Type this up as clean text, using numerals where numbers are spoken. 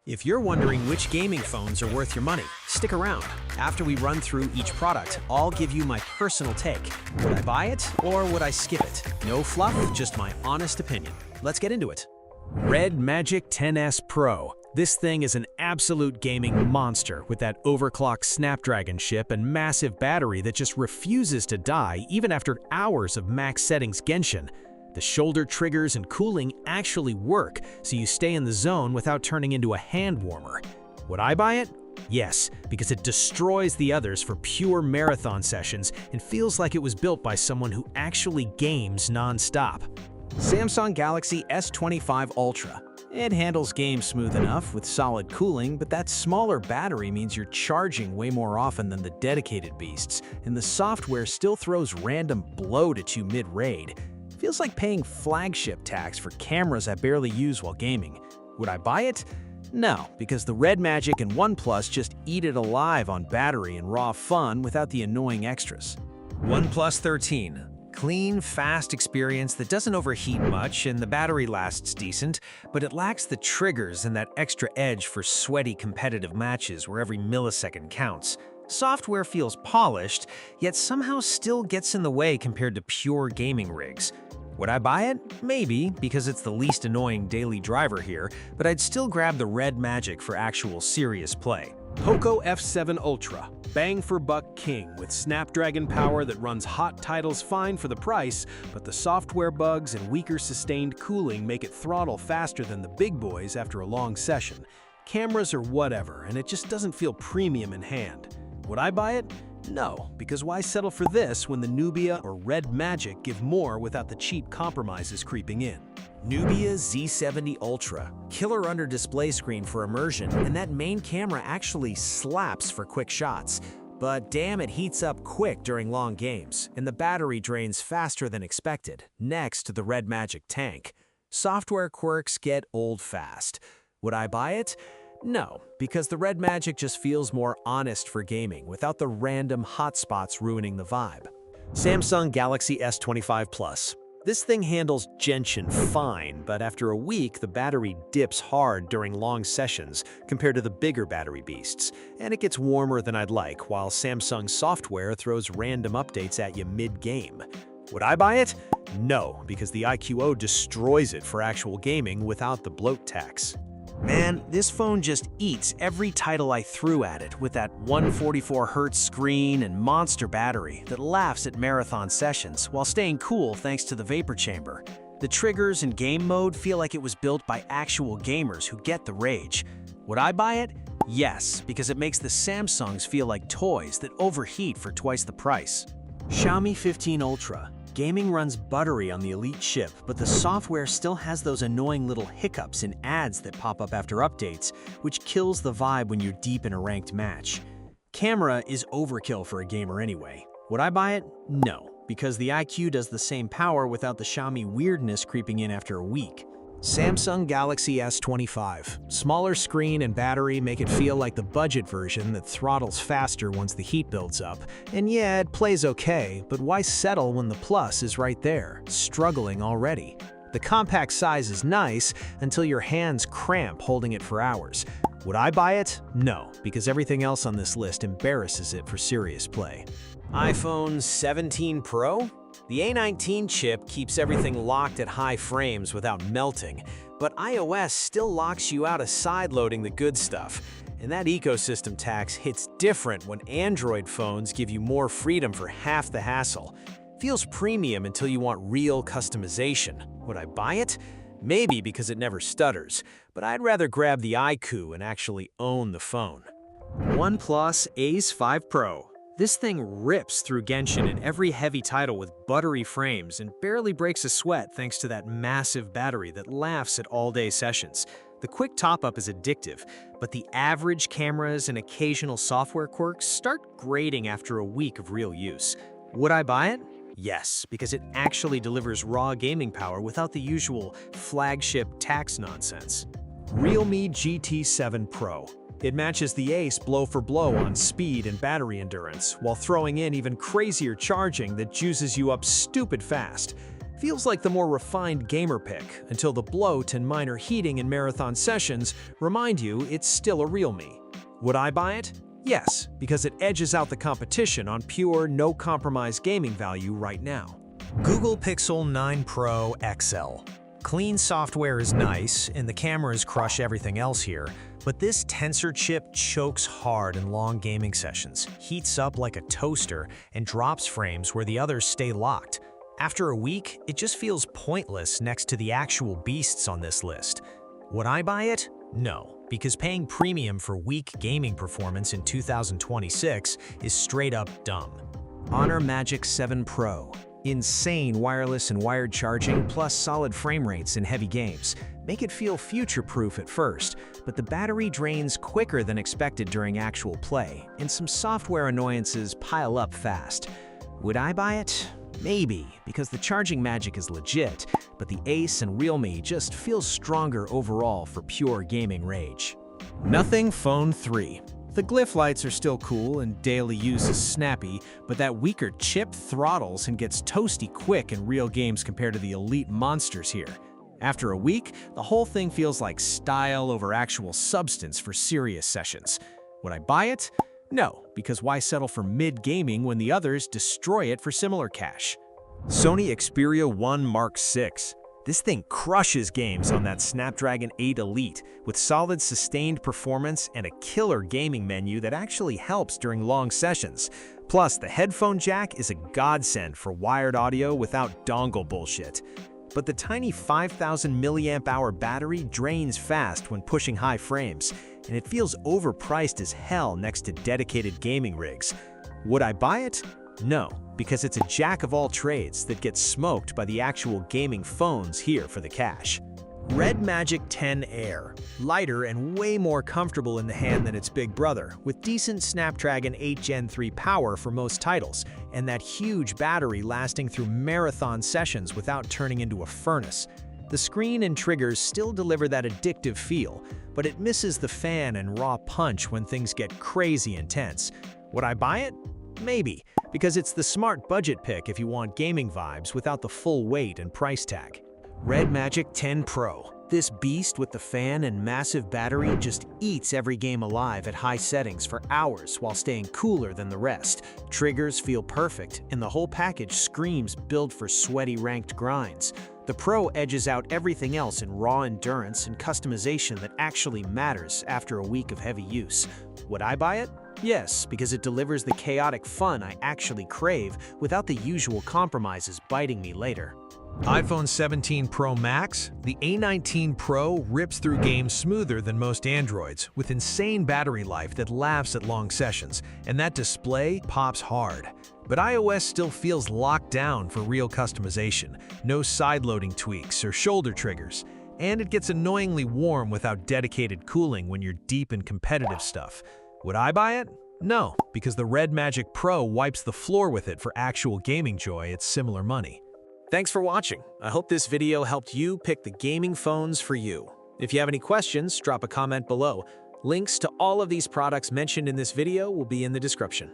If you're wondering which gaming phones are worth your money, stick around. After we run through each product, I'll give you my personal take. Would I buy it or would I skip it? No fluff, just my honest opinion. Let's get into it. REDMAGIC 10S Pro. This thing is an absolute gaming monster with that overclocked Snapdragon chip and massive battery that just refuses to die even after hours of max settings Genshin. The shoulder triggers and cooling actually work, so you stay in the zone without turning into a hand warmer. Would I buy it? Yes, because it destroys the others for pure marathon sessions and feels like it was built by someone who actually games non-stop. Samsung Galaxy S25 Ultra. It handles games smooth enough with solid cooling, but that smaller battery means you're charging way more often than the dedicated beasts, and the software still throws random bloat at you mid-raid. Feels like paying flagship tax for cameras I barely use while gaming. Would I buy it? No, because the REDMAGIC and OnePlus just eat it alive on battery and raw fun without the annoying extras. OnePlus 13. Clean, fast experience that doesn't overheat much and the battery lasts decent, but it lacks the triggers and that extra edge for sweaty competitive matches where every millisecond counts. Software feels polished, yet somehow still gets in the way compared to pure gaming rigs. Would I buy it? Maybe, because it's the least annoying daily driver here, but I'd still grab the REDMAGIC for actual serious play. POCO F7 Ultra. Bang for buck king with Snapdragon power that runs hot titles fine for the price, but the software bugs and weaker sustained cooling make it throttle faster than the big boys after a long session. Cameras are whatever, and it just doesn't feel premium in hand. Would I buy it? No, because why settle for this when the Nubia or REDMAGIC give more without the cheap compromises creeping in? Nubia Z70 Ultra. Killer under display screen for immersion, and that main camera actually slaps for quick shots. But damn, it heats up quick during long games, and the battery drains faster than expected, next to the REDMAGIC tank. Software quirks get old fast. Would I buy it? No, because the REDMAGIC just feels more honest for gaming without the random hotspots ruining the vibe. Samsung Galaxy S25 Plus. This thing handles Genshin fine, but after a week, the battery dips hard during long sessions compared to the bigger battery beasts, and it gets warmer than I'd like, while Samsung software throws random updates at you mid-game. Would I buy it? No, because the iQOO destroys it for actual gaming without the bloat tax. Man, this phone just eats every title I threw at it with that 144Hz screen and monster battery that laughs at marathon sessions while staying cool thanks to the vapor chamber. The triggers and game mode feel like it was built by actual gamers who get the rage. Would I buy it? Yes, because it makes the Samsungs feel like toys that overheat for twice the price. Xiaomi 15 Ultra. Gaming runs buttery on the Elite chip, but the software still has those annoying little hiccups and ads that pop up after updates, which kills the vibe when you're deep in a ranked match. Camera is overkill for a gamer anyway. Would I buy it? No, because the iQOO does the same power without the Xiaomi weirdness creeping in after a week. Samsung Galaxy S25. Smaller screen and battery make it feel like the budget version that throttles faster once the heat builds up. And yeah, it plays okay, but why settle when the Plus is right there, struggling already? The compact size is nice until your hands cramp holding it for hours. Would I buy it? No, because everything else on this list embarrasses it for serious play. iPhone 17 Pro? The A19 chip keeps everything locked at high frames without melting, but iOS still locks you out of sideloading the good stuff. And that ecosystem tax hits different when Android phones give you more freedom for half the hassle. Feels premium until you want real customization. Would I buy it? Maybe because it never stutters, but I'd rather grab the iQOO and actually own the phone. OnePlus Ace 5 Pro. This thing rips through Genshin in every heavy title with buttery frames and barely breaks a sweat thanks to that massive battery that laughs at all-day sessions. The quick top-up is addictive, but the average cameras and occasional software quirks start grating after a week of real use. Would I buy it? Yes, because it actually delivers raw gaming power without the usual flagship tax nonsense. Realme GT7 Pro. It matches the Ace blow for blow on speed and battery endurance, while throwing in even crazier charging that juices you up stupid fast. feels like the more refined gamer pick, until the bloat and minor heating in marathon sessions remind you it's still a Realme. Would I buy it? Yes, because it edges out the competition on pure, no-compromise gaming value right now. Google Pixel 9 Pro XL. Clean software is nice, and the cameras crush everything else here, but this Tensor chip chokes hard in long gaming sessions, heats up like a toaster, and drops frames where the others stay locked. After a week, it just feels pointless next to the actual beasts on this list. Would I buy it? No, because paying premium for weak gaming performance in 2026 is straight up dumb. Honor Magic 7 Pro. Insane wireless and wired charging, plus solid frame rates in heavy games. Make it feel future-proof at first, but the battery drains quicker than expected during actual play, and some software annoyances pile up fast. Would I buy it? Maybe, because the charging magic is legit, but the Ace and Realme just feels stronger overall for pure gaming rage. Nothing Phone 3. The glyph lights are still cool and daily use is snappy, but that weaker chip throttles and gets toasty quick in real games compared to the elite monsters here. After a week, the whole thing feels like style over actual substance for serious sessions. Would I buy it? No, because why settle for mid-gaming when the others destroy it for similar cash? Sony Xperia 1 Mark VI. This thing crushes games on that Snapdragon 8 Elite with solid sustained performance and a killer gaming menu that actually helps during long sessions. Plus, the headphone jack is a godsend for wired audio without dongle bullshit. But the tiny 5,000 mAh battery drains fast when pushing high frames, and it feels overpriced as hell next to dedicated gaming rigs. Would I buy it? No, because it's a jack of all trades that gets smoked by the actual gaming phones here for the cash. REDMAGIC 10 Air. Lighter and way more comfortable in the hand than its big brother, with decent Snapdragon 8 Gen 3 power for most titles, and that huge battery lasting through marathon sessions without turning into a furnace. The screen and triggers still deliver that addictive feel, but it misses the fan and raw punch when things get crazy intense. Would I buy it? Maybe, because it's the smart budget pick if you want gaming vibes without the full weight and price tag. REDMAGIC 10 Pro. This beast with the fan and massive battery just eats every game alive at high settings for hours while staying cooler than the rest. Triggers feel perfect, and the whole package screams built for sweaty ranked grinds. The Pro edges out everything else in raw endurance and customization that actually matters after a week of heavy use. Would I buy it? Yes, because it delivers the chaotic fun I actually crave without the usual compromises biting me later. iPhone 17 Pro Max. The A19 Pro rips through games smoother than most Androids, with insane battery life that laughs at long sessions, and that display pops hard. But iOS still feels locked down for real customization, no side-loading tweaks or shoulder triggers, and it gets annoyingly warm without dedicated cooling when you're deep in competitive stuff. Would I buy it? No, because the REDMAGIC Pro wipes the floor with it for actual gaming joy at similar money. Thanks for watching. I hope this video helped you pick the gaming phones for you. If you have any questions, drop a comment below. Links to all of these products mentioned in this video will be in the description.